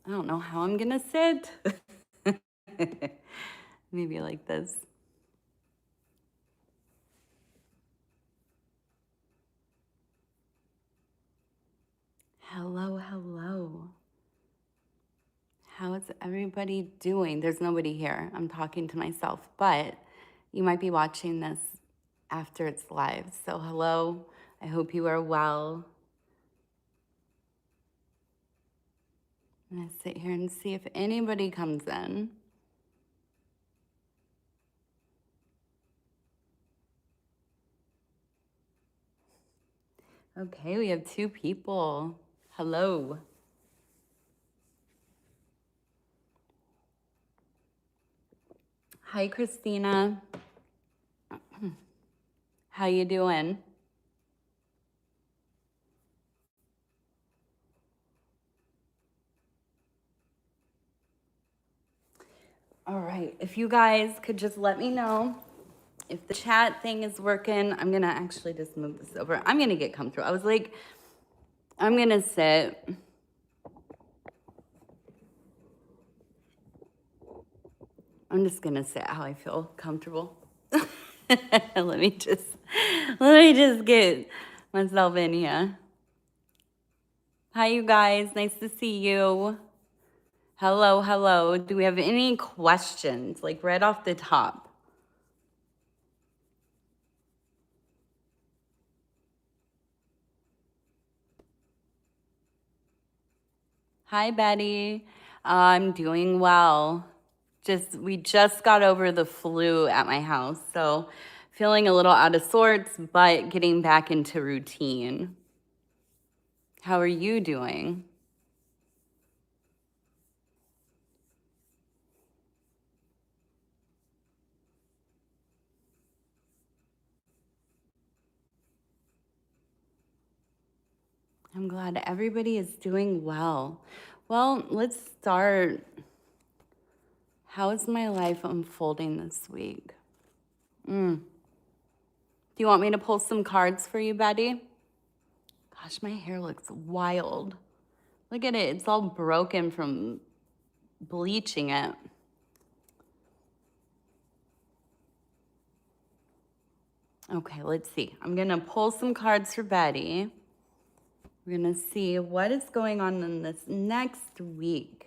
I don't know how I'm gonna sit. Maybe like this. Hello, hello. How is everybody doing? There's nobody here. I'm talking to myself, but you might be watching this after it's live. So, hello. I hope you are well. I'm gonna sit here and see if anybody comes in. Okay, we have 2 people. Hello. Hi, Christina. How you doing? All right, if you guys could just let me know if the chat thing is working. I'm gonna actually just move this over. I'm gonna get comfortable. I was like, I'm gonna sit. I'm just gonna sit how I feel comfortable. let me just get myself in here. Hi, you guys. Nice to see you. Hello, hello. Do we have any questions? Like right off the top. Hi, Betty. I'm doing well. We just got over the flu at my house, so feeling a little out of sorts, but getting back into routine. How are you doing? I'm glad everybody is doing well. Well, let's start. How is my life unfolding this week? Do you want me to pull some cards for you, Betty? Gosh, my hair looks wild. Look at it. It's all broken from bleaching it. Okay, let's see. I'm going to pull some cards for Betty. We're going to see what is going on in this next week.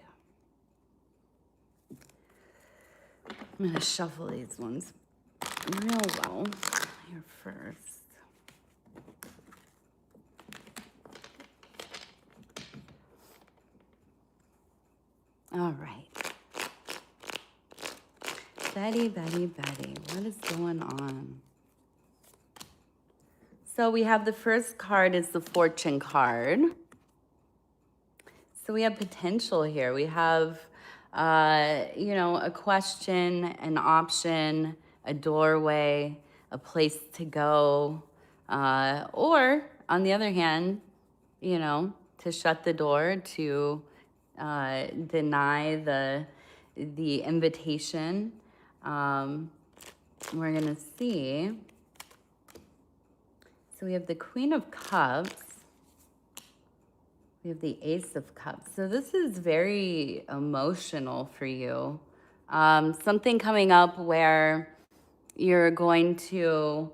I'm going to shuffle these ones real well here first. All right. Betty, Betty, Betty, what is going on? So we have the first card is the Fortune card. So we have potential here. We have, a question, an option, a doorway, a place to go, or on the other hand, to shut the door, to deny the invitation. We're gonna see. So we have the Queen of Cups. We have the Ace of Cups. So this is very emotional for you. Something coming up where you're going to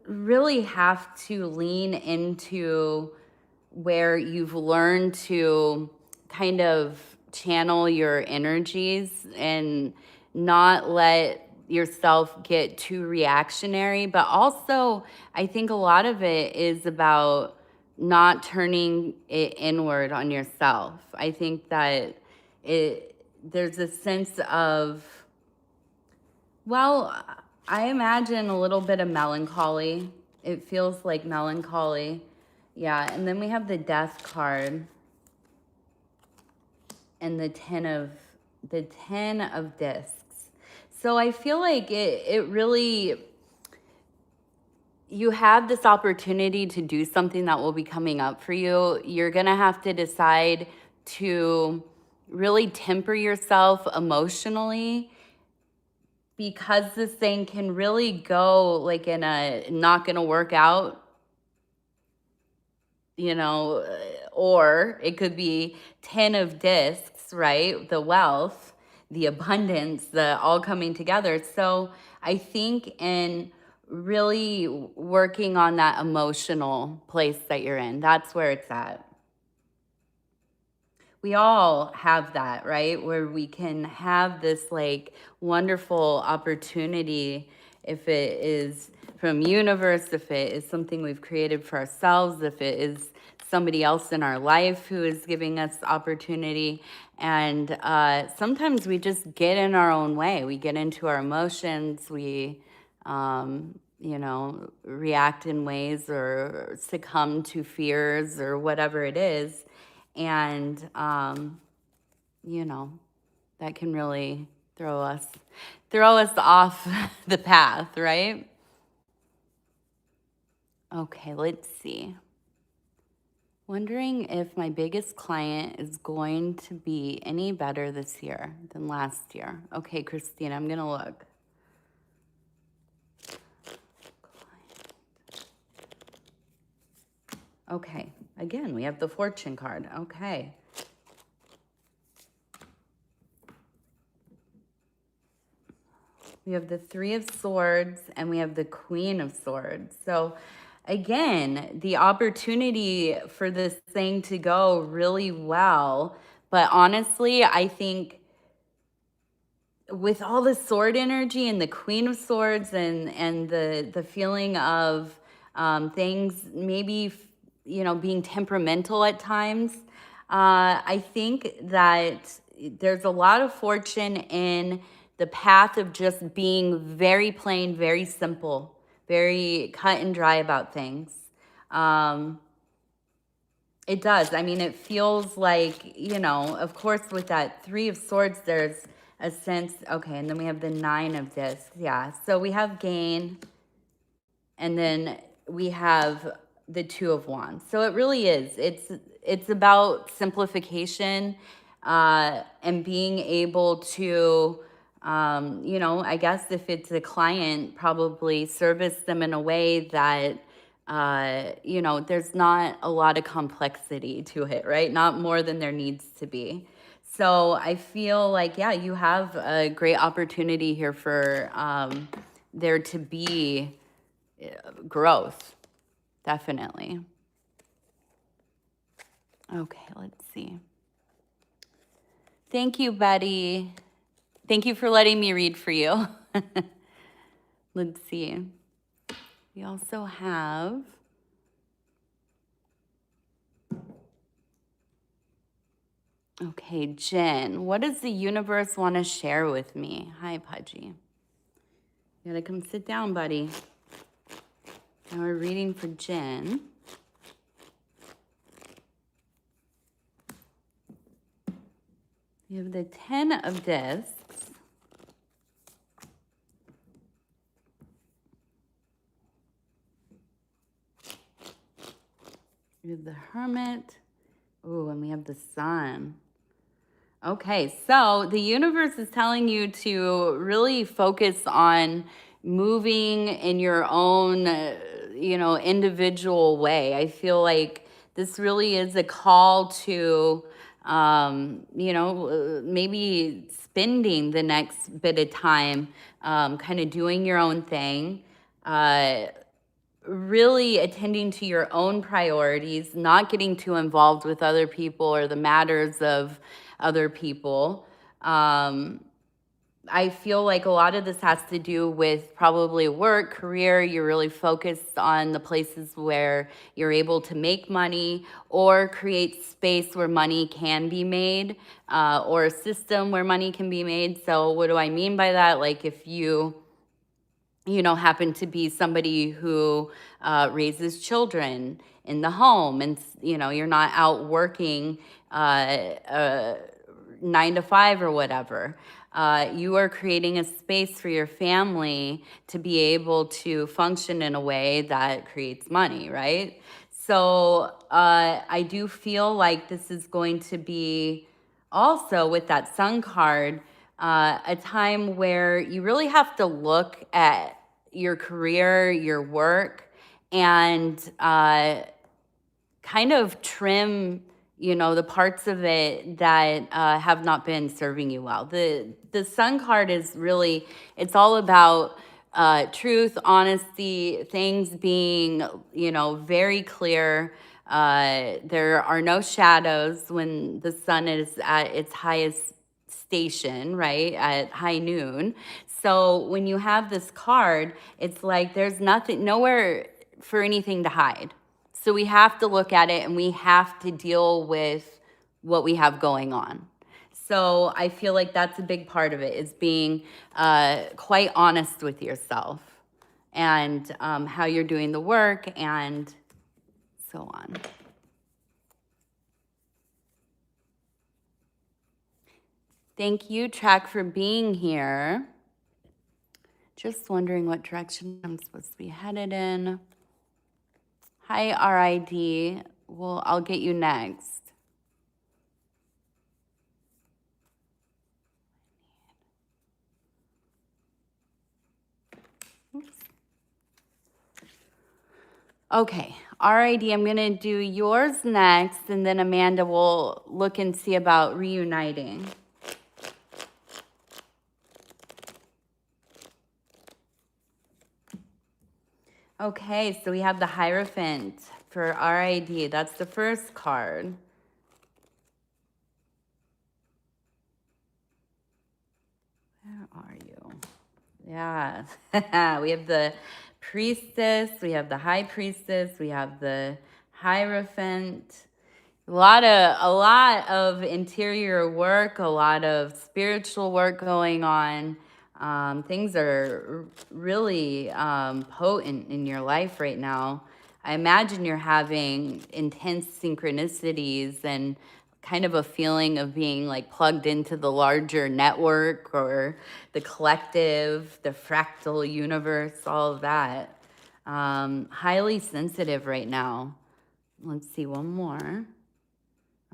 really have to lean into where you've learned to kind of channel your energies and not let yourself get too reactionary. But also, I think a lot of it is about not turning it inward on yourself. I think that there's a sense of, well, I imagine a little bit of melancholy. It feels like melancholy. Yeah, and then we have the Death card and the 10 of discs. So I feel like it really, you have this opportunity to do something that will be coming up for you. You're going to have to decide to really temper yourself emotionally, because this thing can really go like in a not going to work out, or it could be 10 of discs, right? The wealth, the abundance, the all coming together. So I think in really working on that emotional place that you're in, that's where it's at. We all have that, right? Where we can have this like wonderful opportunity, if it is from universe, if it is something we've created for ourselves, if it is somebody else in our life who is giving us opportunity. And sometimes we just get in our own way. We get into our emotions. We, react in ways or succumb to fears or whatever it is. And, you know, that can really throw us off the path, right? Okay, let's see. Wondering if my biggest client is going to be any better this year than last year. Okay, Christine, I'm going to look. Okay, again, we have the fortune card. Okay. We have the Three of Swords and we have the Queen of Swords. So again, the opportunity for this thing to go really well. But honestly, I think with all the sword energy and the Queen of Swords and the feeling of things maybe being temperamental at times, I think that there's a lot of fortune in the path of just being very plain, very simple, very cut and dry about things. It does. I mean, it feels like, of course, with that Three of Swords, there's a sense, okay, and then we have the Nine of Discs. Yeah. So we have gain, and then we have the Two of Wands. So it really is. It's about simplification and being able to, I guess if it's a client, probably service them in a way that there's not a lot of complexity to it, right? Not more than there needs to be. So I feel like, yeah, you have a great opportunity here for there to be growth, definitely. Okay, let's see. Thank you, Betty. Thank you for letting me read for you. Let's see. We also have okay, Jen, what does the universe want to share with me? Hi, Pudgy. You gotta come sit down, buddy. Now we're reading for Jen. We have the 10 of Discs. We have the Hermit. Ooh, and we have the Sun. Okay, so the universe is telling you to really focus on moving in your own, individual way. I feel like this really is a call to, maybe spending the next bit of time kind of doing your own thing. Really attending to your own priorities, not getting too involved with other people or the matters of other people. I feel like a lot of this has to do with probably work, career. You're really focused on the places where you're able to make money or create space where money can be made, or a system where money can be made. So what do I mean by that? Like if you happen to be somebody who raises children in the home and, you're not out working 9 to 5 or whatever. You are creating a space for your family to be able to function in a way that creates money, right? So I do feel like this is going to be also with that Sun card, a time where you really have to look at your career, your work, and kind kind of trim, the parts of it that have not been serving you well. The Sun card is really, it's all about truth, honesty, things being, very clear. There are no shadows when the sun is at its highest station, right, at high noon. So when you have this card, it's like there's nothing, nowhere for anything to hide. So we have to look at it and we have to deal with what we have going on. So I feel like that's a big part of it, is being quite honest with yourself and how you're doing the work and so on. Thank you, Track, for being here. Just wondering what direction I'm supposed to be headed in. Hi, RID. Well, I'll get you next. Oops. Okay, RID, I'm going to do yours next, and then Amanda will look and see about reuniting. Okay, so we have the Hierophant for RID. That's the first card. Where are you? Yeah, we have the Priestess, we have the High Priestess, we have the Hierophant. A lot of interior work, a lot of spiritual work going on. Things are really potent in your life right now. I imagine you're having intense synchronicities and kind of a feeling of being like plugged into the larger network or the collective, the fractal universe, all of that. Highly sensitive right now. Let's see, one more.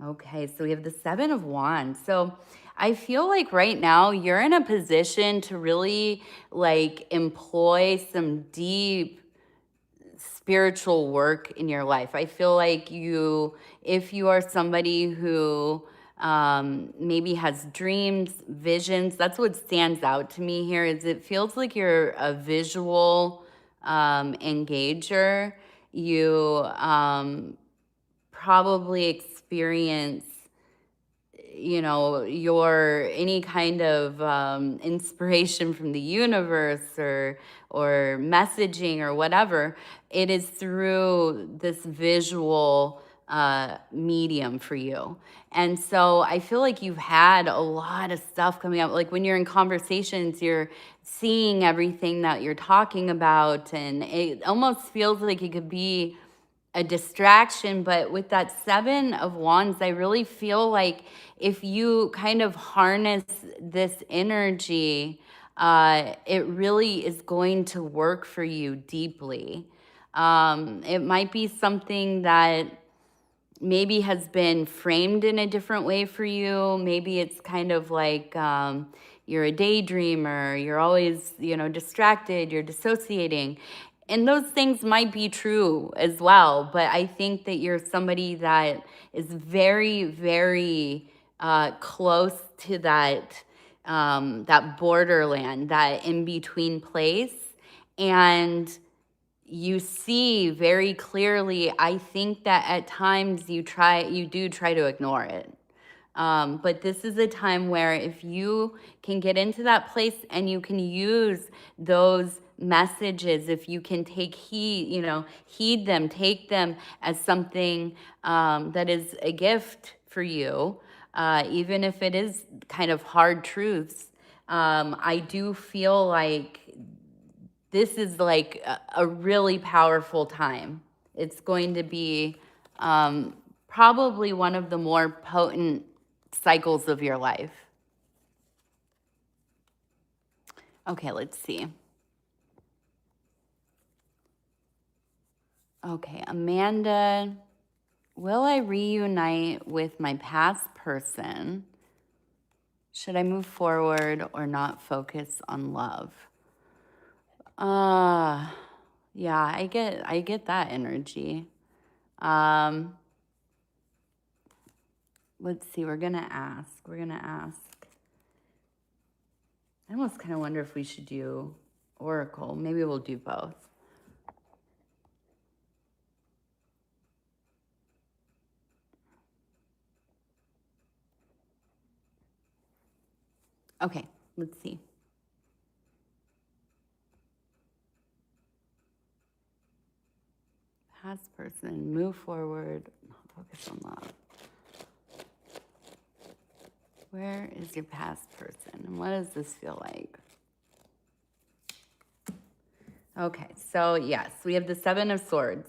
Okay, so we have the Seven of Wands. So I feel like right now you're in a position to really like employ some deep spiritual work in your life. I feel like if you are somebody who maybe has dreams, visions, that's what stands out to me here. Is it feels like you're a visual engager. You probably experience your any kind of inspiration from the universe or messaging or whatever. It is through this visual medium for you. And so I feel like you've had a lot of stuff coming up. Like when you're in conversations, you're seeing everything that you're talking about, and it almost feels like it could be a distraction. But with that Seven of Wands, I really feel like if you kind of harness this energy, it really is going to work for you deeply. It might be something that maybe has been framed in a different way for you. Maybe it's kind of like you're a daydreamer, you're always, distracted, you're dissociating. And those things might be true as well, but I think that you're somebody that is very, very close to that borderland, that in-between place. And you see very clearly, I think that at times you do try to ignore it. But this is a time where if you can get into that place and you can use those messages, if you can take heed them, take them as something that is a gift for you, even if it is kind of hard truths. I do feel like this is like a really powerful time. It's going to be probably one of the more potent cycles of your life. Okay, let's see. Okay, Amanda, will I reunite with my past person? Should I move forward or not focus on love? Yeah, I get that energy. let's see, we're gonna ask. I almost kind of wonder if we should do Oracle. Maybe we'll do both. Okay, let's see. Past person, move forward, focus on love. Where is your past person and what does this feel like? Okay, so yes, we have the Seven of Swords.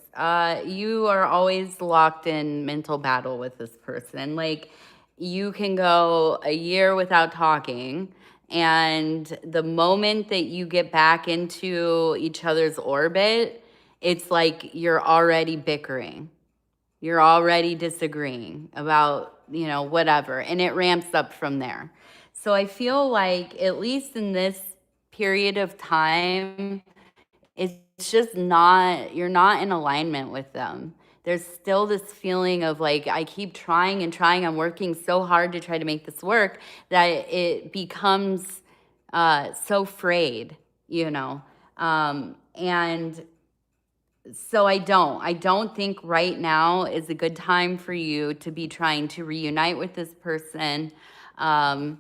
You are always locked in mental battle with this person. Like, you can go a year without talking, and the moment that you get back into each other's orbit, it's like you're already bickering. You're already disagreeing about, whatever, and it ramps up from there. So I feel like, at least in this period of time, it's just not, you're not in alignment with them. There's still this feeling of like, I keep trying and trying. I'm working so hard to try to make this work that it becomes so frayed, and so I don't think right now is a good time for you to be trying to reunite with this person. Or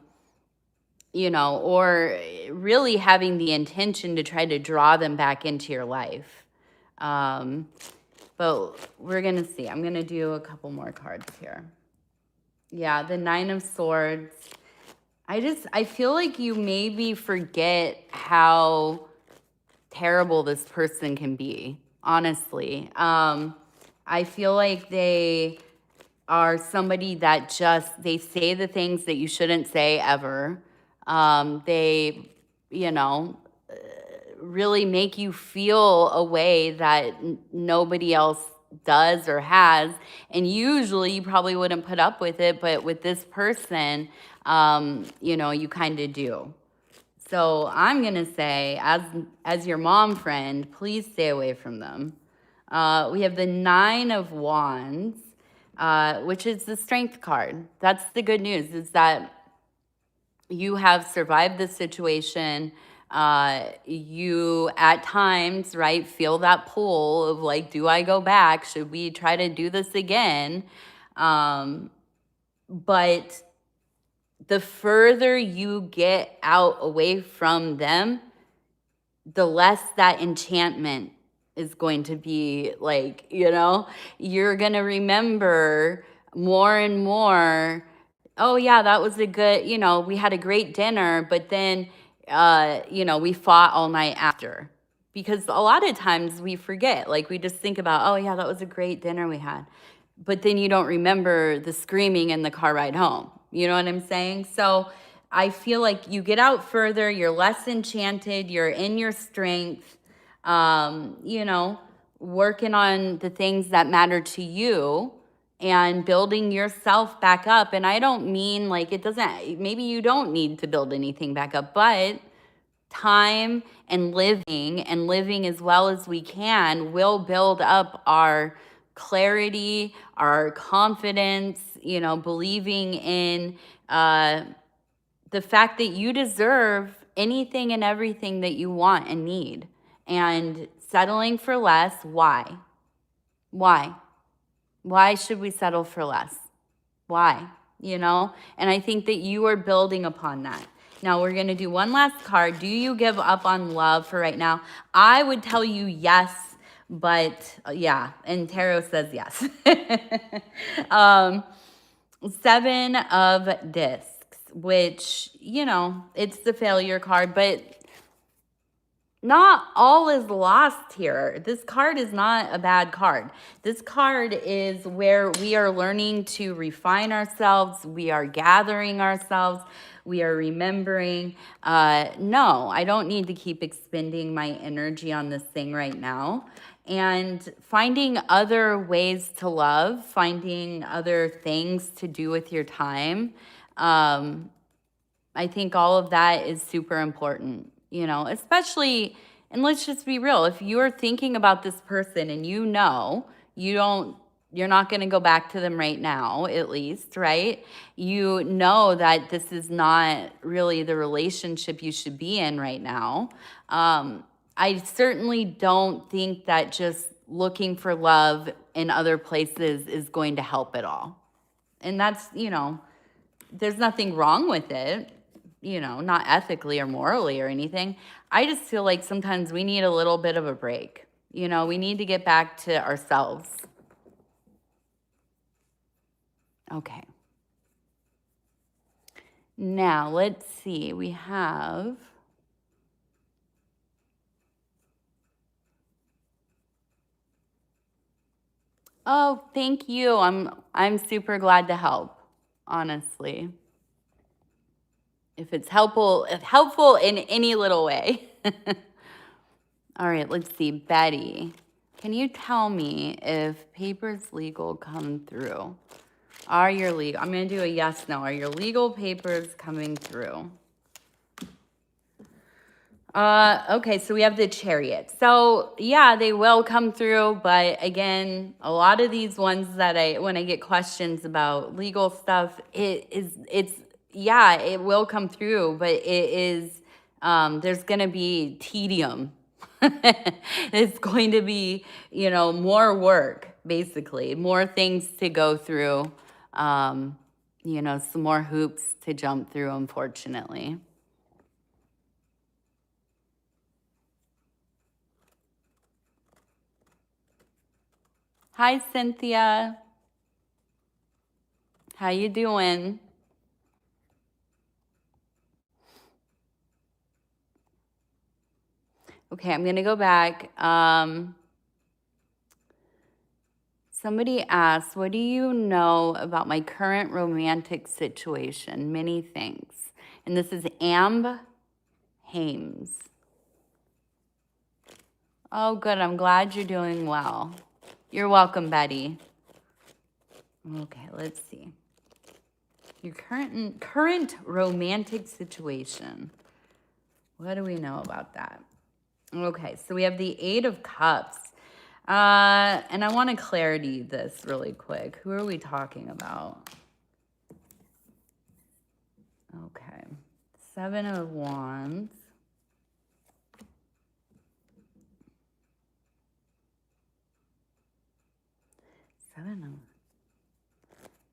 really having the intention to try to draw them back into your life. But we're going to see. I'm going to do a couple more cards here. Yeah, the Nine of Swords. I feel like you maybe forget how terrible this person can be, honestly. I feel like they are somebody that they say the things that you shouldn't say ever. They, really make you feel a way that nobody else does or has. And usually you probably wouldn't put up with it, but with this person, you kind of do. So I'm going to say, as your mom friend, please stay away from them. We have the Nine of Wands, which is the Strength card. That's the good news, is that you have survived this situation. You, at times, right, feel that pull of like, do I go back? Should we try to do this again? But the further you get out away from them, the less that enchantment is going to be like, you're going to remember more and more, oh yeah, that was a good, we had a great dinner, but then, we fought all night after. Because a lot of times we forget, like we just think about, oh yeah, that was a great dinner we had. But then you don't remember the screaming in the car ride home. You know what I'm saying? So I feel like you get out further, you're less enchanted, you're in your strength, working on the things that matter to you and building yourself back up. And I don't mean like maybe you don't need to build anything back up, but time and living as well as we can will build up our clarity, our confidence, believing in the fact that you deserve anything and everything that you want and need. And settling for less, why? Why should we settle for less? Why? And I think that you are building upon that. Now we're going to do one last card. Do you give up on love for right now? I would tell you yes, but yeah, and tarot says yes. Seven of Discs, which, it's the failure card, but not all is lost here. This card is not a bad card. This card is where we are learning to refine ourselves. We are gathering ourselves. We are remembering, no, I don't need to keep expending my energy on this thing right now. And finding other ways to love, finding other things to do with your time. I think all of that is super important, especially, and let's just be real, if you're thinking about this person and you don't you're not going to go back to them right now, at least, right? You know that this is not really the relationship you should be in right now. I certainly don't think that just looking for love in other places is going to help at all. And that's, there's nothing wrong with it, not ethically or morally or anything. I just feel like sometimes we need a little bit of a break. We need to get back to ourselves. Okay. Now, let's see. We have... Oh, thank you. I'm super glad to help, honestly. If it's helpful in any little way. All right, let's see. Betty, can you tell me if papers legal come through? Are your legal? I'm going to do a yes, no. Are your legal papers coming through? Okay, so we have the Chariot. So yeah, they will come through, but again, a lot of these ones that when I get questions about legal stuff, it will come through, but it is, there's gonna be tedium. It's going to be, more work, basically, more things to go through, some more hoops to jump through, unfortunately. Hi, Cynthia. How you doing? Okay, I'm going to go back. Somebody asked, what do you know about my current romantic situation? Many things. And this is Amb Hames. Oh, good. I'm glad you're doing well. You're welcome, Betty. Okay, let's see. Your current romantic situation. What do we know about that? Okay, so we have the Eight of Cups. And I want to clarity this really quick. Who are we talking about? Okay. Seven of Wands.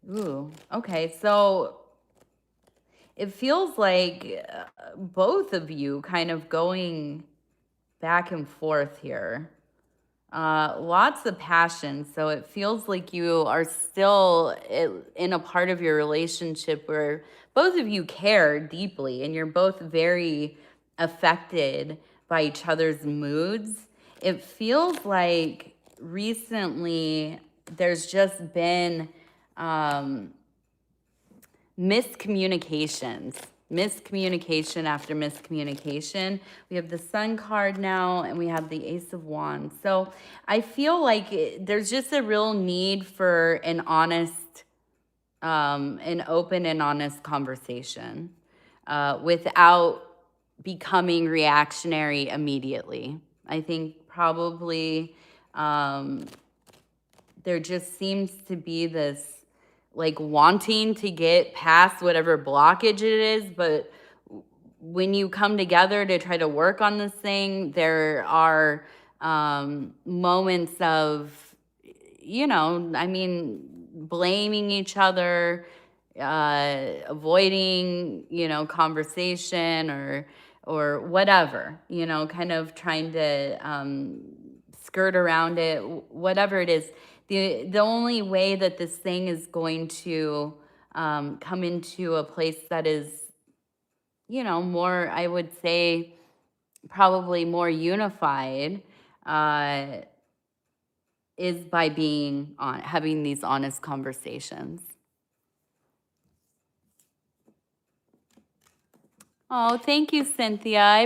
Ooh, okay. So it feels like both of you kind of going back and forth here. Lots of passion. So it feels like you are still in a part of your relationship where both of you care deeply and you're both very affected by each other's moods. It feels like recently there's just been miscommunication after miscommunication. We have the Sun card now, and we have the Ace of Wands. So I feel like there's just a real need for an honest, an open and honest conversation without becoming reactionary immediately. I think probably there just seems to be this like wanting to get past whatever blockage it is, but when you come together to try to work on this thing, there are moments of, blaming each other, avoiding, conversation or whatever, kind of trying to skirt around it, whatever it is. The only way that this thing is going to come into a place that is, more, I would say, probably more unified is by having these honest conversations. Oh, thank you, Cynthia. I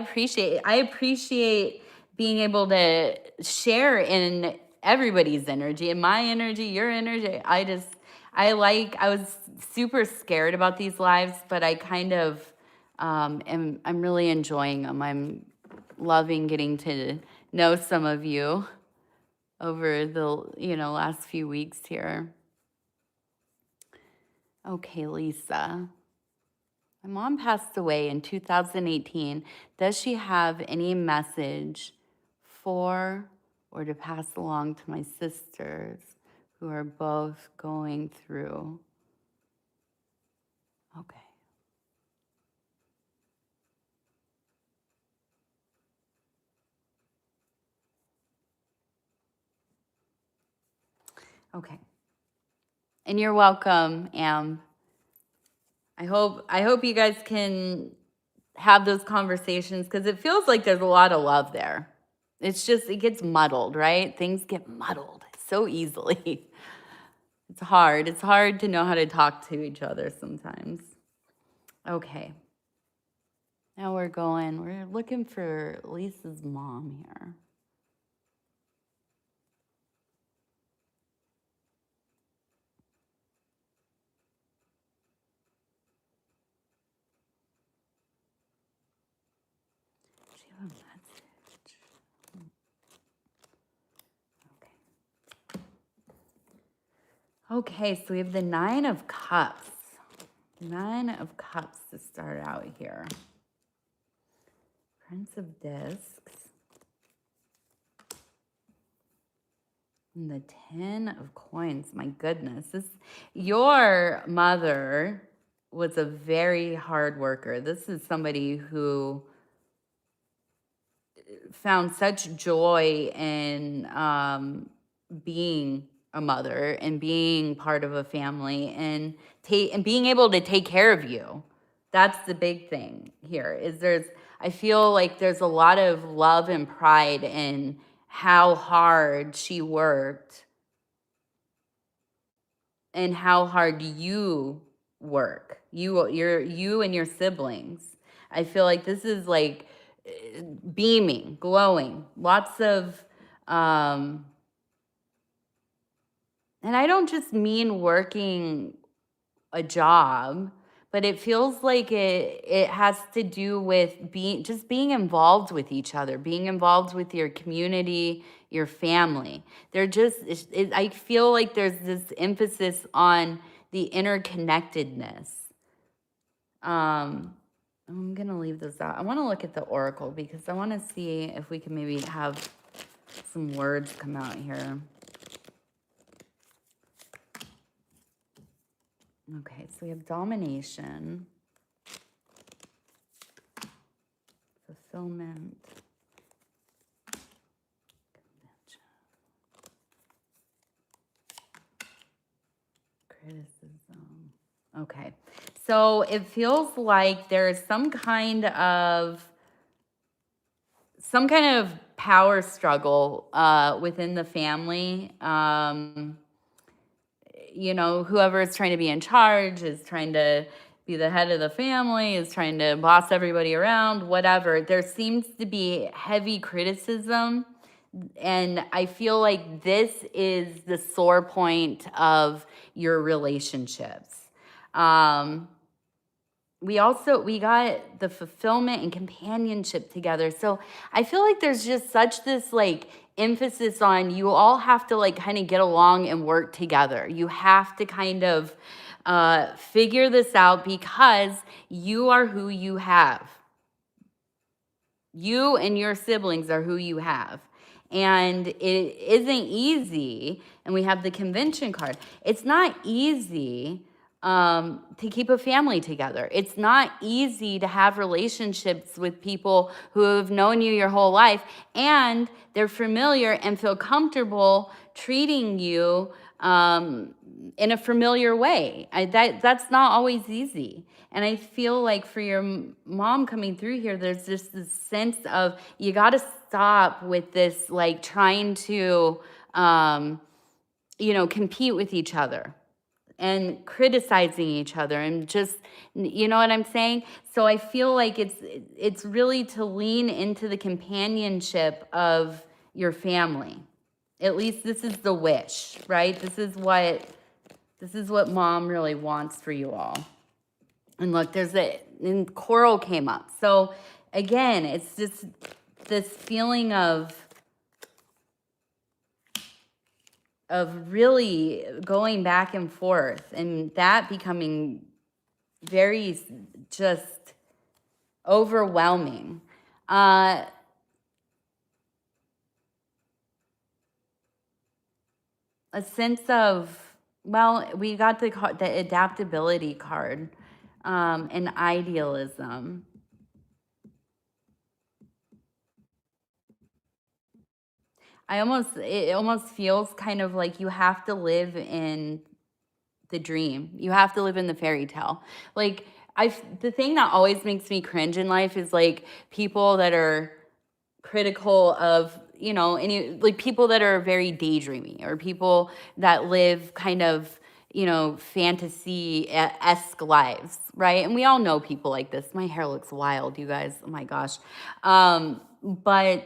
appreciate being able to share in everybody's energy, and my energy, your energy. I was super scared about these lives, but I kind of I'm really enjoying them. I'm loving getting to know some of you. over the, last few weeks here. Okay, Lisa. My mom passed away in 2018. Does she have any message for or to pass along to my sisters who are both going through? Okay. Okay. And you're welcome, Am. I hope you guys can have those conversations because it feels like there's a lot of love there. It's just it gets muddled, right? Things get muddled so easily. It's hard. It's hard to know how to talk to each other sometimes. Okay. Now we're looking for Lisa's mom here. She have a message. Okay, so we have the Nine of Cups. Nine of Cups to start out here. Prince of Discs. And the Ten of Coins. My goodness. Your mother was a very hard worker. This is somebody who found such joy in being a mother and being part of a family and being able to take care of you. That's the big thing here. I feel like there's a lot of love and pride in how hard she worked and how hard you work. You and your siblings. I feel like this is like beaming, glowing, lots of and I don't just mean working a job, but it feels like it has to do with being involved with each other, being involved with your community, your family. I feel like there's this emphasis on the interconnectedness. I'm gonna leave those out. I want to look at the oracle because I want to see if we can maybe have some words come out here. Okay, so we have domination, fulfillment, convention, criticism. Okay, so it feels like there's some kind of power struggle within the family. Whoever is trying to be in charge is trying to be the head of the family, is trying to boss everybody around, whatever. There seems to be heavy criticism. And I feel like this is the sore point of your relationships. We got the fulfillment and companionship together. So I feel like there's just such this like emphasis on you all have to like kind of get along and work together. You have to kind of figure this out because you are who you have. You and your siblings are who you have. And it isn't easy. And we have the convention card. It's not easy to keep a family together. It's not easy to have relationships with people who have known you your whole life and they're familiar and feel comfortable treating you in a familiar way. That's not always easy. And I feel like for your mom coming through here, there's just this sense of you got to stop with this, like trying to, compete with each other and criticizing each other and just, you know what I'm saying? So I feel like it's really to lean into the companionship of your family. At least this is the wish, right? This is what mom really wants for you all. And look, and coral came up. So again, it's just this feeling of of really going back and forth, and that becoming very just overwhelming. Uh, a sense of, well, we got the adaptability card, and idealism. It almost feels kind of like you have to live in the dream. You have to live in the fairy tale. Like, the thing that always makes me cringe in life is like people that are critical of, any, like, people that are very daydreamy, or people that live kind of, fantasy esque lives, right? And we all know people like this. My hair looks wild, you guys. Oh my gosh. But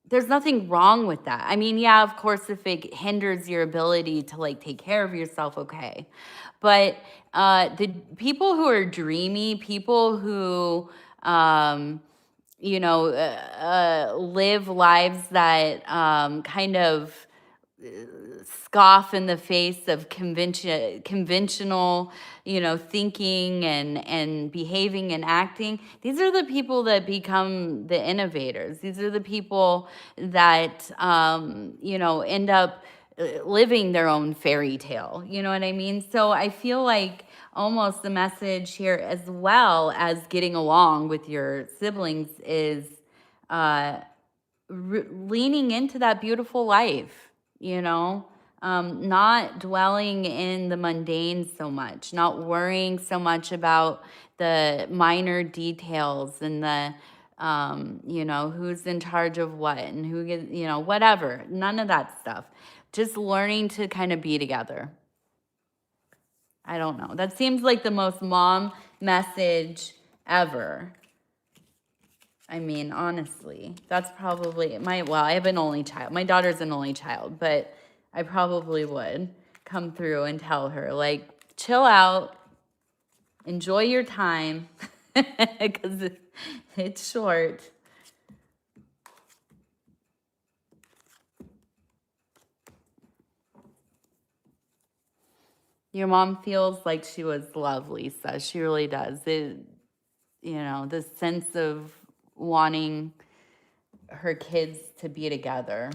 there's nothing wrong with that. I mean, yeah, of course, if it hinders your ability to like take care of yourself, okay. But the people who are dreamy, people who, um, live lives that kind of scoff in the face of conventional, thinking and behaving and acting. These are the people that become the innovators. These are the people that, end up living their own fairy tale. You know what I mean? So I feel like almost the message here, as well as getting along with your siblings, is uh, leaning into that beautiful life, not dwelling in the mundane so much, not worrying so much about the minor details and the, who's in charge of what and who gets, whatever, none of that stuff. Just learning to kind of be together. I don't know. That seems like the most mom message ever. I mean, honestly, that's probably well, I have an only child. My daughter's an only child, but I probably would come through and tell her, like, chill out, enjoy your time, because it's short. Your mom feels like she was lovely, so she really does. The sense of wanting her kids to be together.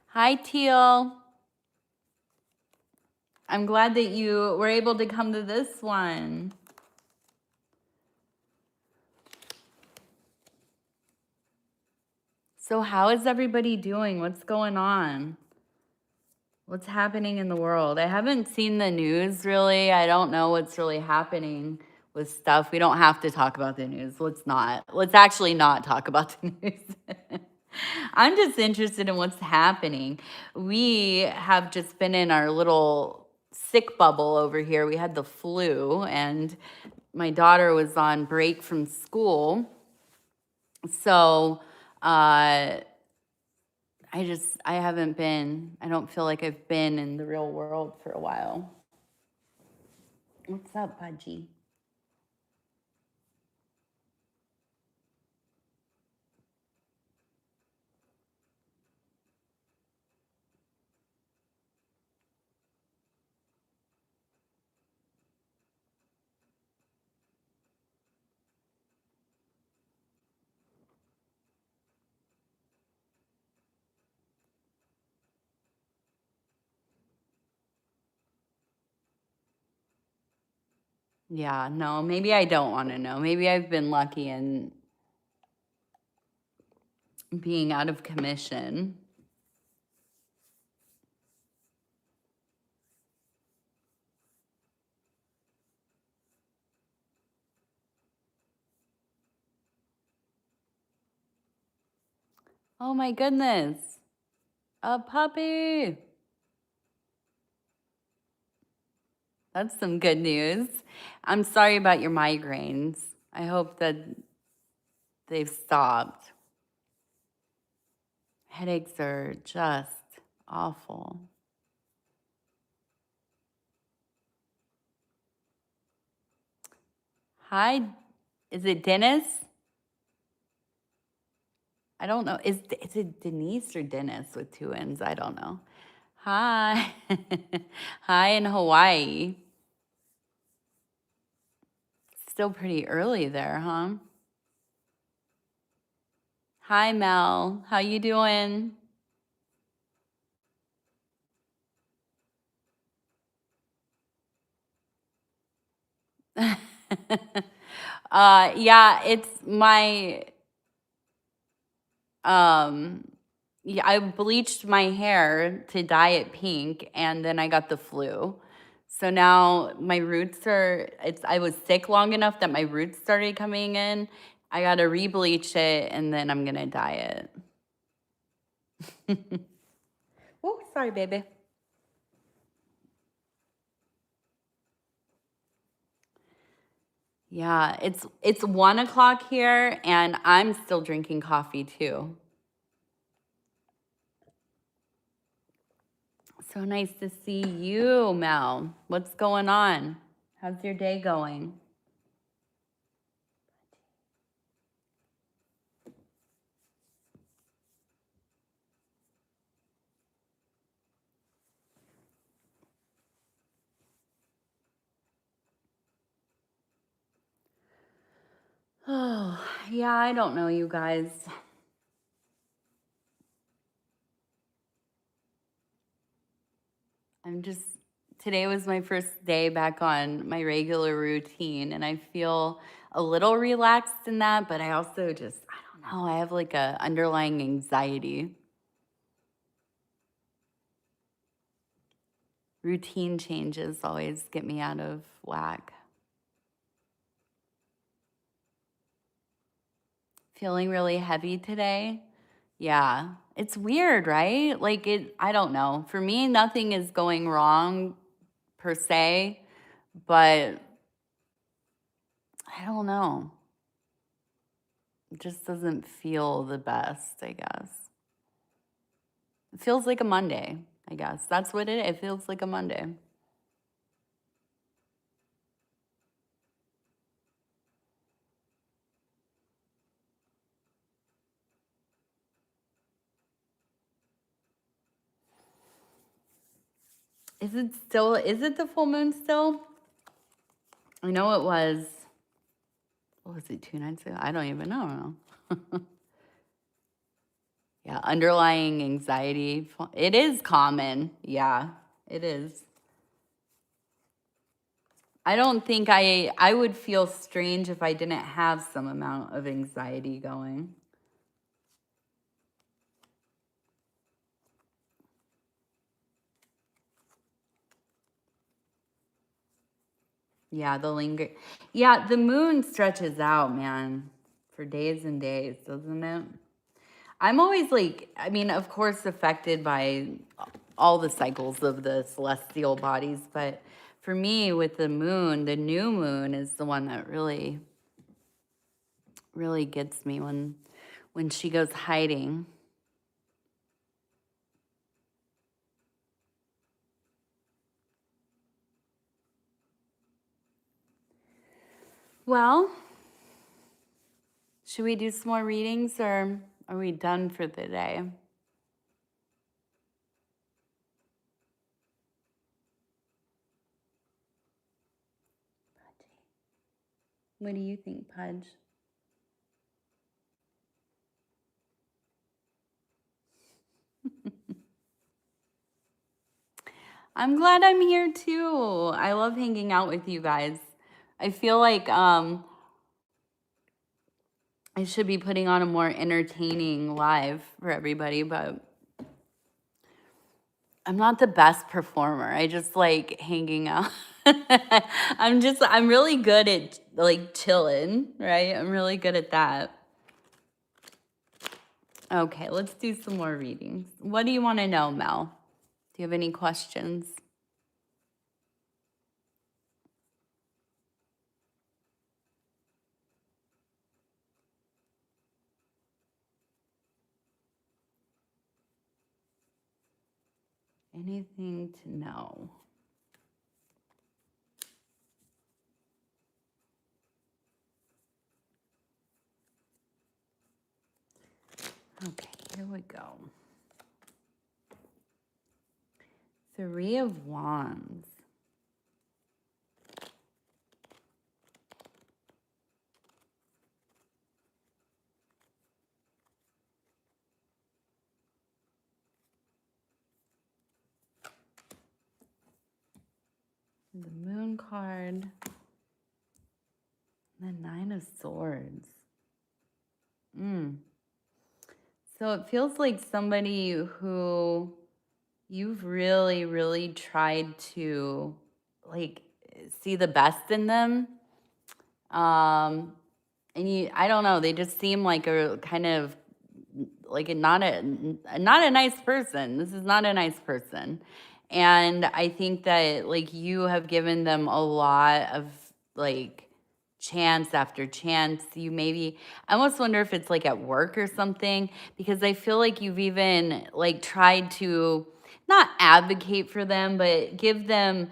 Hi, Teal. I'm glad that you were able to come to this one. So, how is everybody doing? What's going on? What's happening in the world? I haven't seen the news really. I don't know what's really happening with stuff. We don't have to talk about the news. Let's not. Let's actually not talk about the news. I'm just interested in what's happening. We have just been in our little sick bubble over here. We had the flu, and my daughter was on break from school. So, I don't feel like I've been in the real world for a while. What's up, Pudgy? Yeah, no, maybe I don't want to know. Maybe I've been lucky in being out of commission. Oh my goodness. A puppy. That's some good news. I'm sorry about your migraines. I hope that they've stopped. Headaches are just awful. Hi, is it Dennis? I don't know. Is it Denise or Dennis with two N's? I don't know. Hi. Hi in Hawaii. Still pretty early there, huh? Hi, Mel. How you doing? Yeah, it's my yeah, I bleached my hair to dye it pink and then I got the flu. So now my roots are I was sick long enough that my roots started coming in. I got to re-bleach it and then I'm going to dye it. Oh, sorry, baby. Yeah, it's 1 o'clock here and I'm still drinking coffee too. So nice to see you, Mel. What's going on? How's your day going? Oh, yeah, I don't know, you guys. Today was my first day back on my regular routine, and I feel a little relaxed in that, but I also I don't know, I have like a underlying anxiety. Routine changes always get me out of whack. Feeling really heavy today. Yeah, it's weird, right? I don't know. For me, nothing is going wrong per se, but I don't know. It just doesn't feel the best, I guess. It feels like a Monday, I guess. That's what it feels like a Monday. Is it the full moon still? I know it was, what was it, 2 nights ago? I don't even know. Yeah, underlying anxiety. It is common. Yeah, it is. I don't think I would feel strange if I didn't have some amount of anxiety going. Yeah, Yeah, the moon stretches out, man, for days and days, doesn't it? I'm always I mean, of course, affected by all the cycles of the celestial bodies, but for me, with the moon, the new moon is the one that really, really gets me when she goes hiding. Well, should we do some more readings or are we done for the day? What do you think, Pudge? I'm glad I'm here too. I love hanging out with you guys. I feel like I should be putting on a more entertaining live for everybody, but I'm not the best performer. I just like hanging out. I'm really good at like chilling, right? I'm really good at that. Okay, let's do some more readings. What do you want to know, Mel? Do you have any questions? Anything to know? go. 3 of Wands. The Moon card. The 9 of Swords. So it feels like somebody who you've really, really tried to like see the best in them. And I don't know, they just seem like a kind of like not a nice person. This is not a nice person. And I think that like you have given them a lot of like chance after chance. You maybe, I almost wonder if it's like at work or something, because I feel like you've even like tried to not advocate for them, but give them,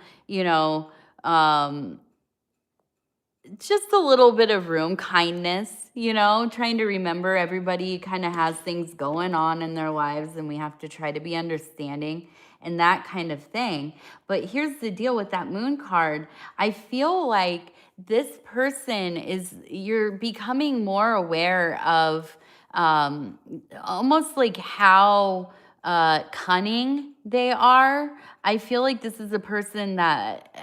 just a little bit of room, kindness, trying to remember everybody kind of has things going on in their lives and we have to try to be understanding and that kind of thing. But here's the deal with that Moon card. I feel like this person you're becoming more aware of almost like how cunning they are. I feel like this is a person that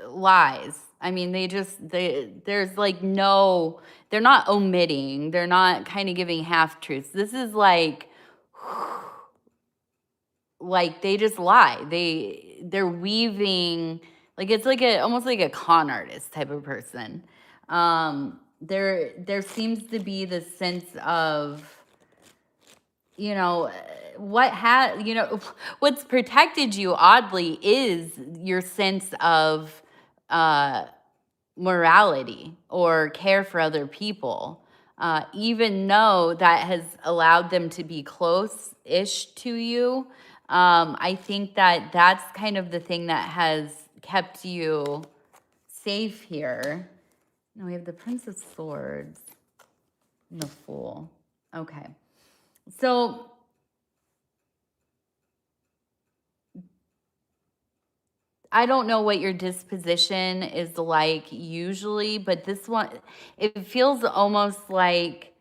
lies. I mean, there's like no, they're not omitting. They're not kind of giving half truths. This is like they just lie. They're weaving, like it's like almost like a con artist type of person. There seems to be this sense of, what's protected you oddly is your sense of morality or care for other people, even though that has allowed them to be close-ish to you. I think that that's kind of the thing that has kept you safe here. Now we have the Prince of Swords and the Fool. Okay. So I don't know what your disposition is like usually, but this one, it feels almost like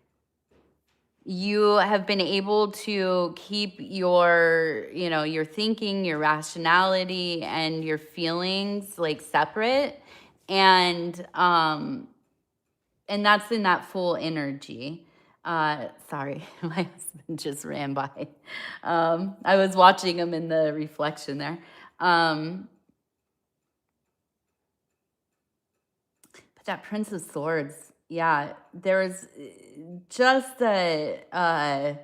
you have been able to keep your thinking, your rationality, and your feelings like separate. And that's in that Fool energy. Sorry, my husband just ran by. I was watching him in the reflection there. But that Prince of Swords, yeah, there's just there's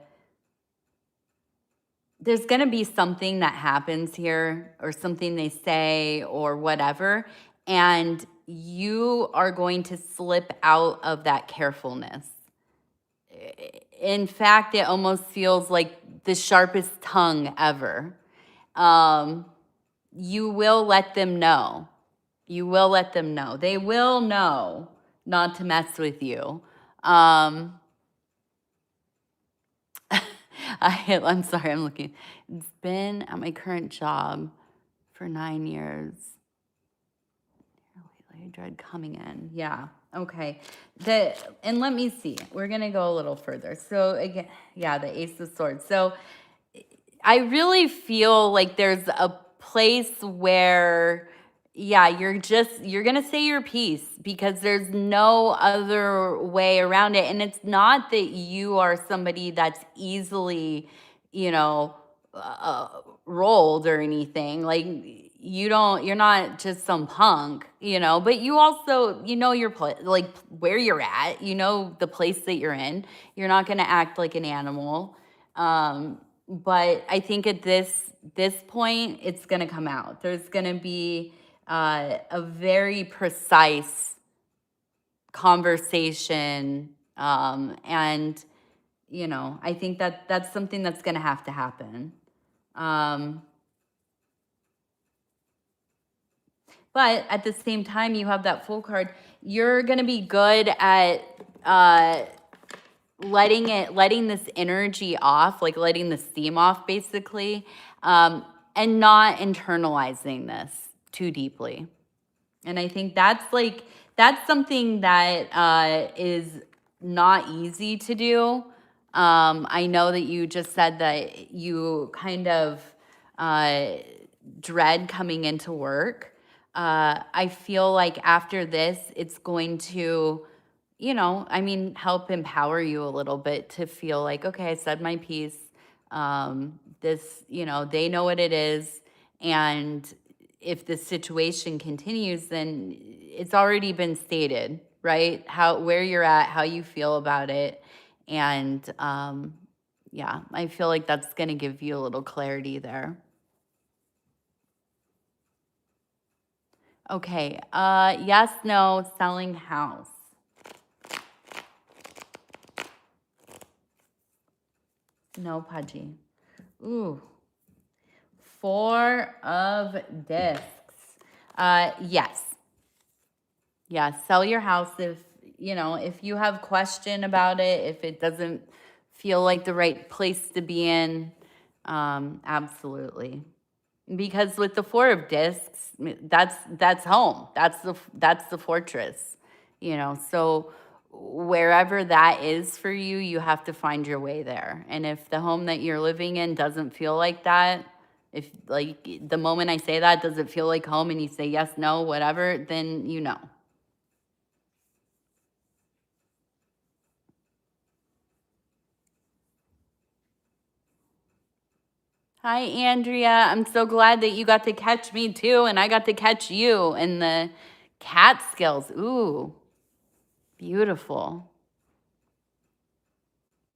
going to be something that happens here or something they say or whatever, and you are going to slip out of that carefulness. In fact, it almost feels like the sharpest tongue ever. You will let them know. You will let them know. They will know not to mess with you. I'm sorry, I'm looking. It's been at my current job for 9 years. I dread coming in. Yeah. Okay. And let me see. We're going to go a little further. So again, yeah, the Ace of Swords. So I really feel like there's a place where, yeah, you're going to say your piece because there's no other way around it. And it's not that you are somebody that's easily, rolled or anything. Like you're not just some punk, but you also, your like where you're at, the place that you're in. You're not going to act like an animal. But I think at this point, it's going to come out. There's going to be a very precise conversation, and I think that that's something that's going to happen. But at the same time, you have that Fool card. You're going to be good at letting this energy off, like letting the steam off basically, and not internalizing this too deeply. And I think that's something that is not easy to do. I know that you just said that you kind of uh, dread coming into work. I feel like after this, it's going to, I mean, help empower you a little bit to feel like, okay, I said my piece. This, they know what it is. And if the situation continues, then it's already been stated, right? Where you're at, how you feel about it. And yeah, I feel like that's going to give you a little clarity there. Okay. Yes, no, selling house. No, Pudgy. Ooh. 4 of discs. Yes. Yeah, sell your house if you have question about it, if it doesn't feel like the right place to be in, absolutely. Because with the 4 of discs, that's home. That's the fortress. So wherever that is for you, you have to find your way there. And if the home that you're living in doesn't feel like that, if like the moment I say that, does it feel like home and you say yes, no, whatever, then you know. Hi, Andrea. I'm so glad that you got to catch me too, and I got to catch you in the Catskills. Ooh, beautiful.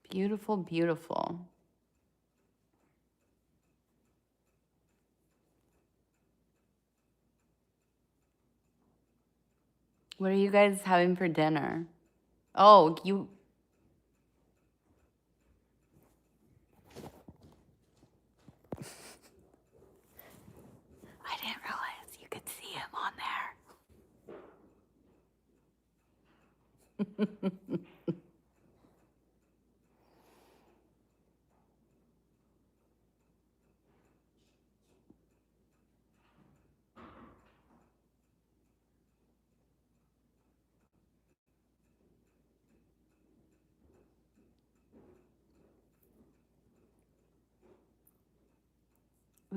Beautiful, beautiful. What are you guys having for dinner? Oh, I didn't realize you could see him on there.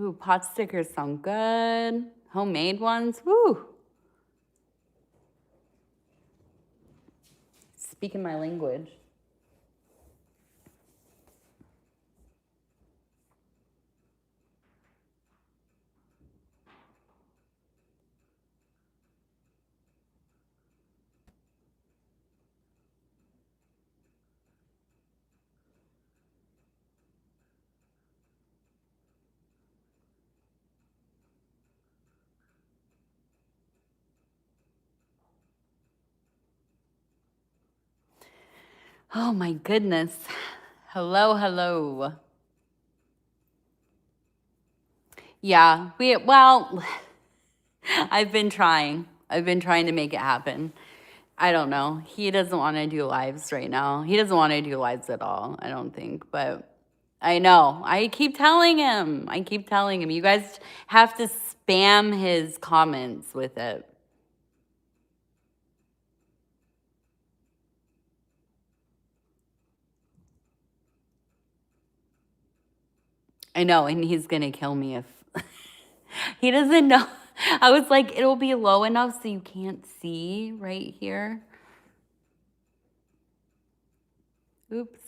Ooh, pot stickers sound good. Homemade ones. Woo. Speaking my language. Oh my goodness. Hello, hello. Yeah, well, I've been trying. I've been trying to make it happen. I don't know. He doesn't want to do lives right now. He doesn't want to do lives at all, I don't think. But I know. I keep telling him. You guys have to spam his comments with it. I know, and he's going to kill me if he doesn't know. I was like, it'll be low enough so you can't see right here. Oops.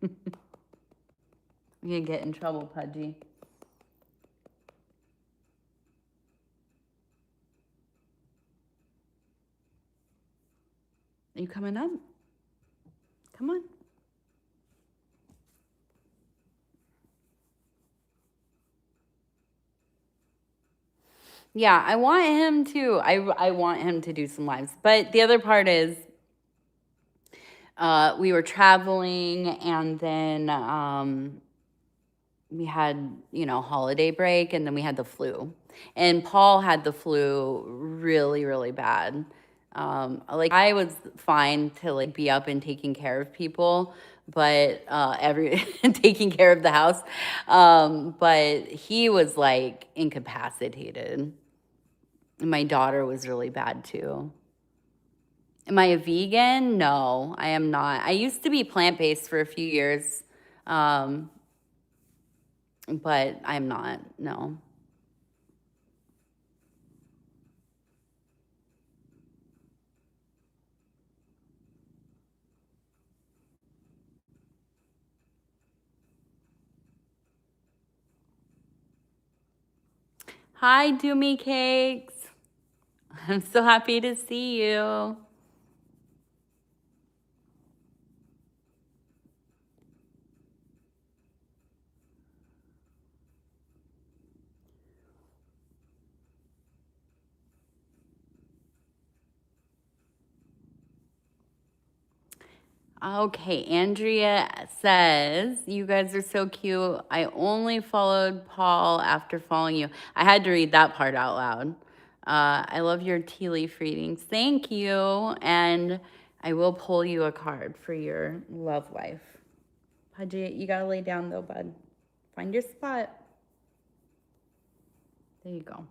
I'm going to get in trouble, Pudgy. Are you coming up? Come on. Yeah, I want him to. I want him to do some lives. But the other part is we were traveling and then we had, holiday break, and then we had the flu. And Paul had the flu really, really bad. Like I was fine to like be up and taking care of people, but every taking care of the house. But he was like incapacitated. And my daughter was really bad too. Am I a vegan? No, I am not. I used to be plant-based for a few years, um, but I'm not. No. Hi, Doomy Cakes. I'm so happy to see you. Okay, Andrea says, you guys are so cute. I only followed Paul after following you. I had to read that part out loud. I love your tea leaf readings. Thank you. And I will pull you a card for your love life. Pudgy, you gotta lay down though, bud. Find your spot. There you go.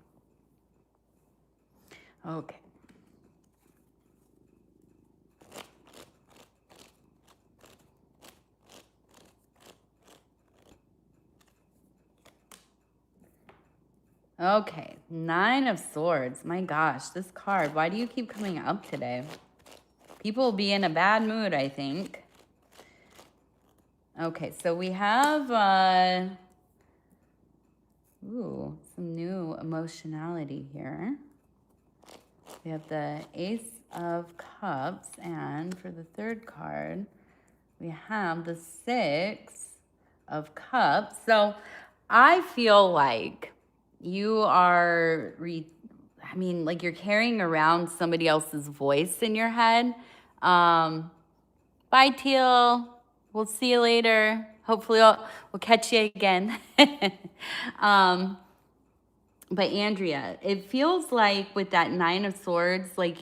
Okay. Okay, Nine of Swords. My gosh, this card. Why do you keep coming up today? People will be in a bad mood, I think. Okay, so we have some new emotionality here. We have the Ace of Cups, and for the third card, we have the Six of Cups. So I feel like you are, like you're carrying around somebody else's voice in your head. Bye, Teal. We'll see you later. Hopefully, we'll catch you again. But Andrea, it feels like with that Nine of Swords, like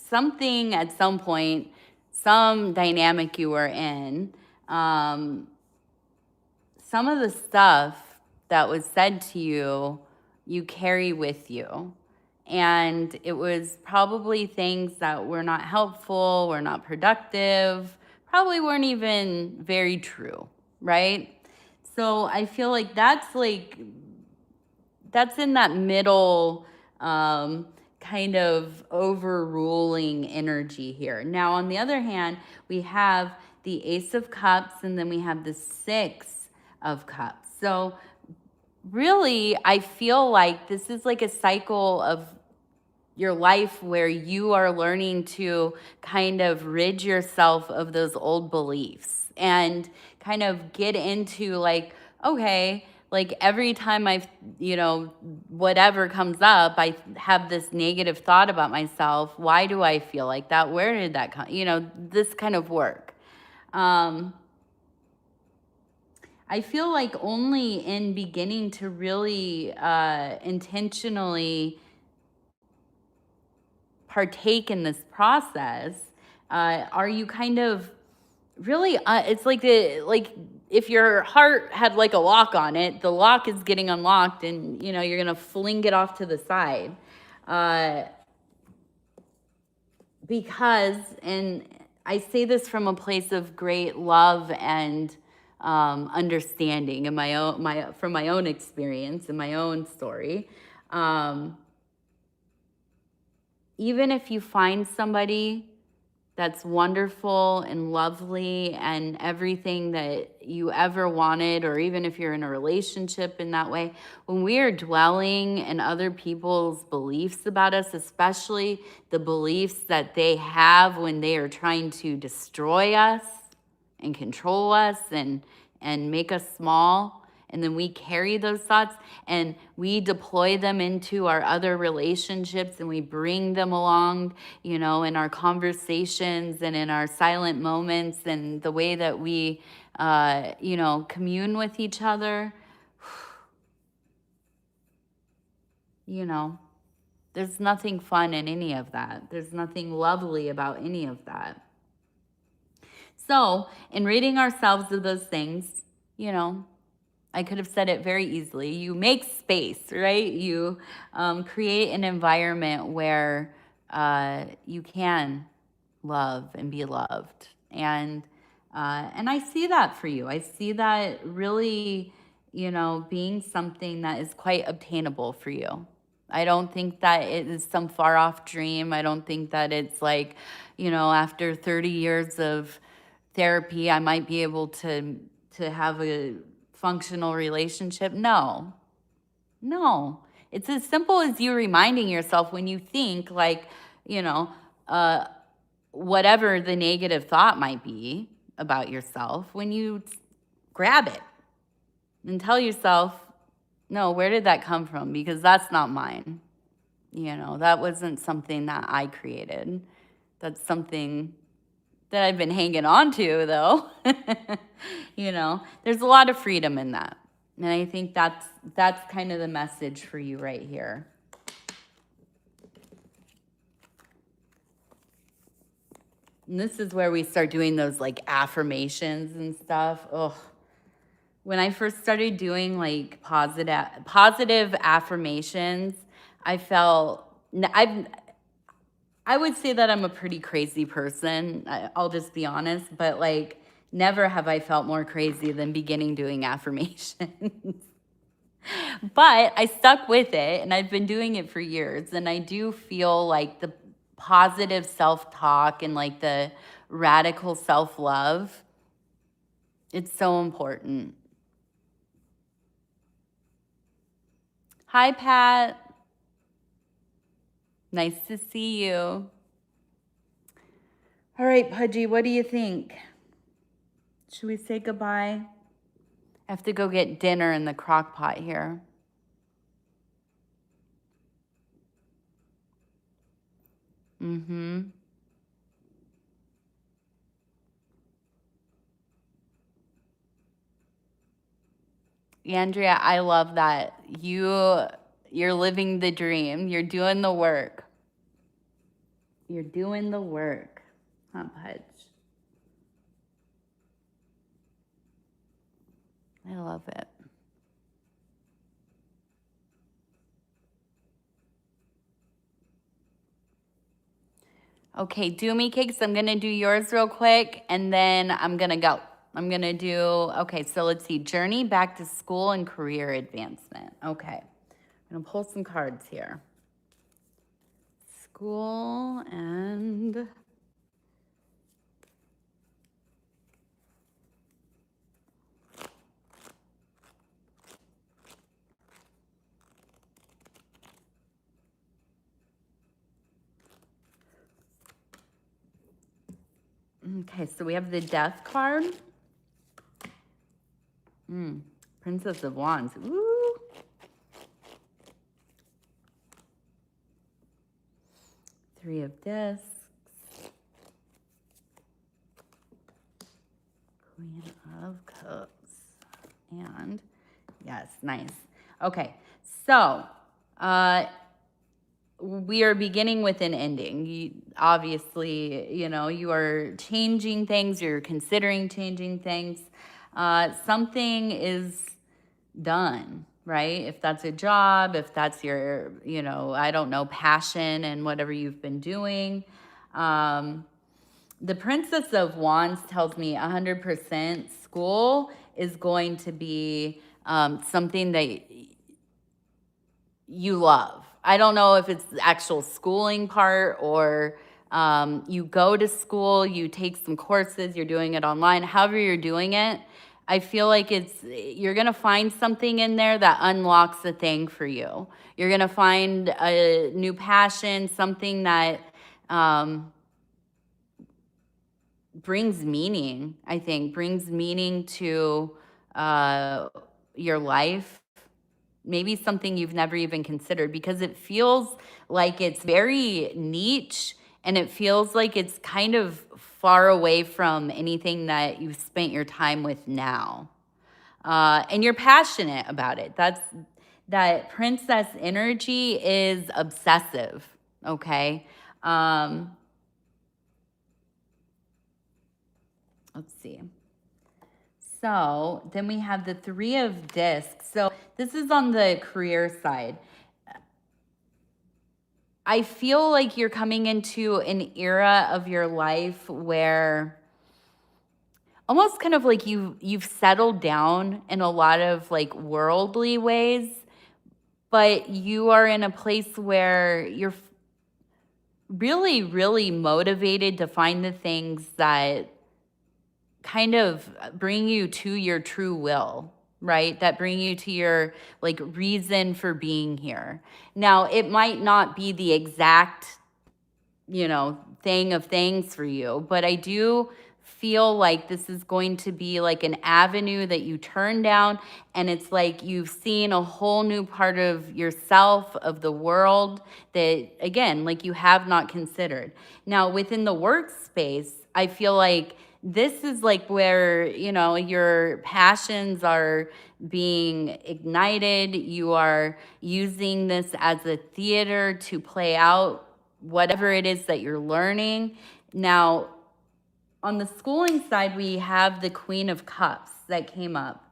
something at some point, some dynamic you were in, some of the stuff that was said to you, you carry with you. And it was probably things that were not helpful, were not productive, probably weren't even very true, right? So I feel like that's in that middle kind of overruling energy here. Now, on the other hand, we have the Ace of Cups, and then we have the Six of Cups. So really, I feel like this is like a cycle of your life where you are learning to kind of rid yourself of those old beliefs and kind of get into like, okay, like every time whatever comes up, I have this negative thought about myself. Why do I feel like that? Where did that come? This kind of work. I feel like only in beginning to really intentionally partake in this process, are you kind of really, it's like if your heart had like a lock on it, the lock is getting unlocked and, you're going to fling it off to the side. Because, and I say this from a place of great love and understanding in from my own experience and my own story. Even if you find somebody that's wonderful and lovely and everything that you ever wanted, or even if you're in a relationship in that way, when we are dwelling in other people's beliefs about us, especially the beliefs that they have when they are trying to destroy us and control us and make us small, and then we carry those thoughts and we deploy them into our other relationships and we bring them along, in our conversations and in our silent moments and the way that we, commune with each other. You know, there's nothing fun in any of that. There's nothing lovely about any of that. So, in ridding ourselves of those things, you know, I could have said it very easily. You make space, right? You create an environment where you can love and be loved, and I see that for you. I see that really, being something that is quite obtainable for you. I don't think that it is some far off dream. I don't think that it's like, after 30 years of therapy, I might be able to have a functional relationship. No, no. It's as simple as you reminding yourself when you think like, you know, uh, whatever the negative thought might be about yourself, when you grab it and tell yourself, no, where did that come from? Because that's not mine. That wasn't something that I created. That's something that I've been hanging on to, though. There's a lot of freedom in that. And I think that's kind of the message for you right here. And this is where we start doing those like affirmations and stuff. Oh, when I first started doing like positive affirmations, I felt I would say that I'm a pretty crazy person. I'll just be honest, but like never have I felt more crazy than beginning doing affirmations. But I stuck with it and I've been doing it for years. And I do feel like the positive self-talk and like the radical self-love, it's so important. Hi, Pat. Nice to see you. All right, Pudgy, what do you think? Should we say goodbye? I have to go get dinner in the crock pot here. Mm-hmm. Andrea, I love that. You're living the dream. You're doing the work. You're doing the work. Huh, Pudge? I love it. Okay, do me cakes. I'm going to do yours real quick, and then I'm going to go. I'm going to do, okay, so let's see. Journey back to school and career advancement. Okay. I'm going to pull some cards here. School and... Okay, so we have the Death card. Princess of Wands. Ooh. Three of Discs. Queen of Cups. And, yes, nice. Okay, so we are beginning with an ending. Obviously, you are changing things. You're considering changing things. Something is done, right? If that's a job, if that's your, I don't know, passion and whatever you've been doing. The Princess of Wands tells me 100% school is going to be something that you love. I don't know if it's the actual schooling part or you go to school, you take some courses, you're doing it online, however you're doing it. I feel like you're going to find something in there that unlocks a thing for you. You're going to find a new passion, something that brings meaning, I think, brings meaning to your life. Maybe something you've never even considered, because it feels like it's very niche and it feels like it's kind of far away from anything that you've spent your time with now. And you're passionate about it. that princess energy is obsessive, okay? Let's see. So then we have the Three of Discs. So this is on the career side. I feel like you're coming into an era of your life where almost kind of like you've settled down in a lot of like worldly ways, but you are in a place where you're really, really motivated to find the things that kind of bring you to your true will, right? That bring you to your like reason for being here. Now, it might not be the exact, thing of things for you, but I do feel like this is going to be like an avenue that you turn down, and it's like you've seen a whole new part of yourself, of the world, that again, like you have not considered. Now, within the workspace, I feel like this is like where, your passions are being ignited. You are using this as a theater to play out whatever it is that you're learning. Now, on the schooling side, we have the Queen of Cups that came up.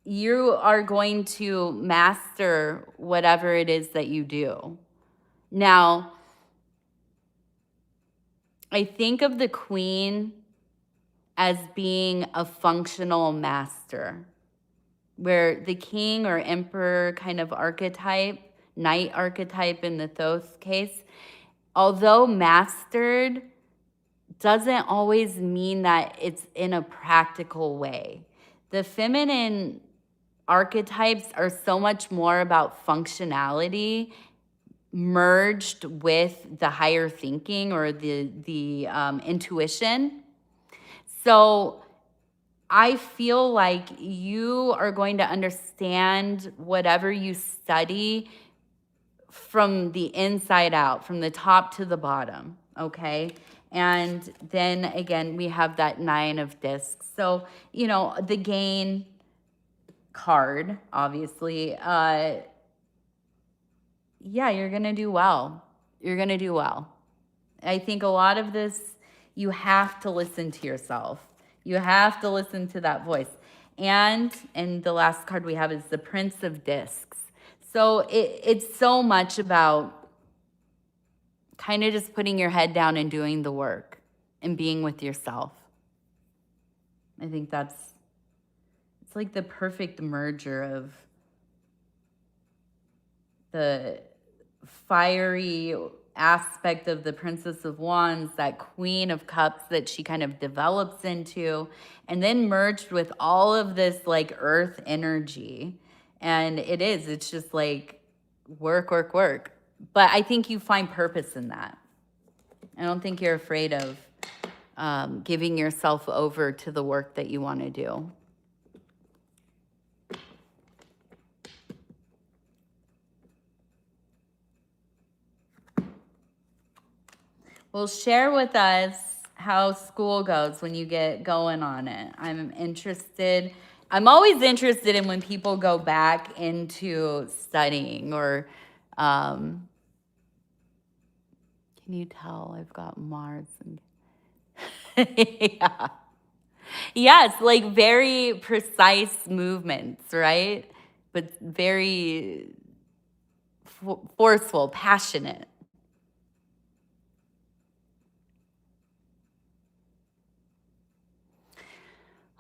You are going to master whatever it is that you do. Now, I think of the Queen as being a functional master, where the king or emperor kind of archetype, knight archetype in the Thoth case, although mastered, doesn't always mean that it's in a practical way. The feminine archetypes are so much more about functionality merged with the higher thinking or the intuition. So I feel like you are going to understand whatever you study from the inside out, from the top to the bottom, okay? And then again, we have that Nine of Discs. So, the gain card, obviously, you're going to do well. You're going to do well. I think a lot of this, you have to listen to yourself. You have to listen to that voice. And the last card we have is the Prince of Discs. So it's so much about kind of just putting your head down and doing the work and being with yourself. I think it's like the perfect merger of the fiery aspect of the Princess of Wands, that Queen of Cups that she kind of develops into, and then merged with all of this like earth energy. And it's just like work, work, work. But I think you find purpose in that. I don't think you're afraid of giving yourself over to the work that you want to do. Well, share with us how school goes when you get going on it. I'm interested. I'm always interested in when people go back into studying or, can you tell I've got Mars? Yeah. Yes, like very precise movements, right? But very forceful, passionate.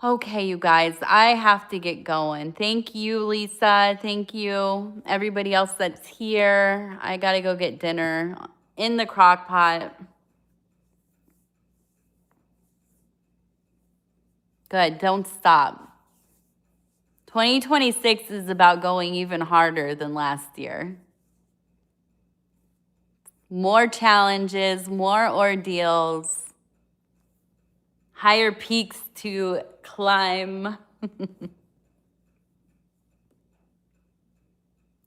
Okay, you guys, I have to get going. Thank you, Lisa. Thank you, everybody else that's here. I got to go get dinner in the crock pot. Good, don't stop. 2026 is about going even harder than last year. More challenges, more ordeals, higher peaks to climb.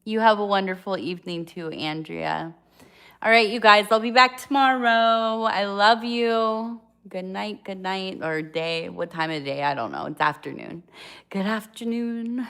You have a wonderful evening too, Andrea. All right, you guys, I'll be back tomorrow. I love you. good night, or day. What time of day? I don't know. It's afternoon. Good afternoon.